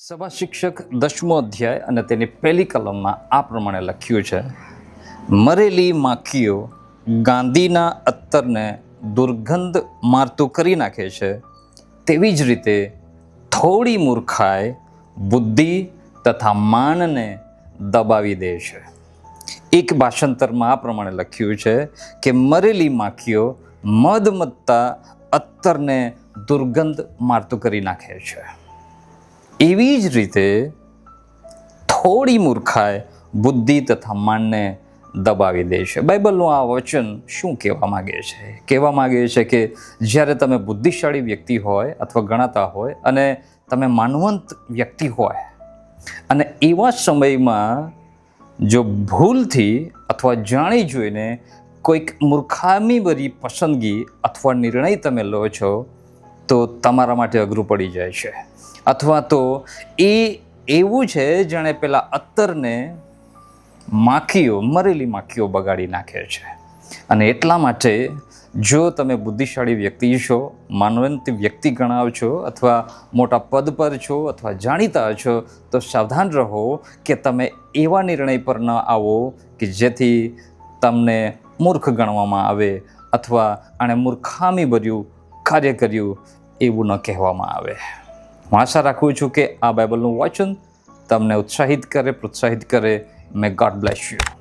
સભા શિક્ષક 10મો અધ્યાય અને તેની પહેલી કલમમાં આ પ્રમાણે લખ્યું છે, મરેલી માખીઓ ગાંધીના અત્તરને દુર્ગંધ મારતું કરી નાખે છે, તેવી જ રીતે થોડી મૂર્ખાઈ બુદ્ધિ તથા માનને દબાવી દે છે. એક ભાષાંતરમાં આ પ્રમાણે લખ્યું છે કે મરેલી માખીઓ મદમત્તા અત્તરને દુર્ગંધ મારતું કરી નાખે છે. એવી જ રીતે થોડી મૂર્ખાઈ બુદ્ધિ તથા માનને દબાવી દે છે. બાઇબલનું આ વચન શું કહેવા માગે છે? કહેવા માગે છે કે જ્યારે તમે બુદ્ધિશાળી વ્યક્તિ હોય અથવા ગણાતા હોય અને તમે માનવંત વ્યક્તિ હોય અને એવા સમયમાં જો ભૂલથી અથવા જાણી જોઈને કોઈક મૂર્ખામીભરી પસંદગી અથવા નિર્ણય તમે લો છો તો તમારા માટે અઘરું પડી જાય છે. અથવા તો એ એવું છે જાણે પેલા અત્તરને માખીઓ, મરેલી માખીઓ બગાડી નાખે છે. અને એટલા માટે જો તમે બુદ્ધિશાળી વ્યક્તિ છો, માનવંત વ્યક્તિ ગણાવ છો અથવા મોટા પદ પર છો અથવા જાણીતા છો તો સાવધાન રહો કે તમે એવા નિર્ણય પર ન આવો કે જેથી તમને મૂર્ખ ગણવામાં આવે અથવા આણે મૂર્ખામીભર્યું કાર્ય કર્યું એવું ન કહેવામાં આવે. હું આશા રાખું છું કે આ બાઇબલનું વચન તમને ઉત્સાહિત કરે, પ્રોત્સાહિત કરે. મે ગોડ બ્લેસ યુ.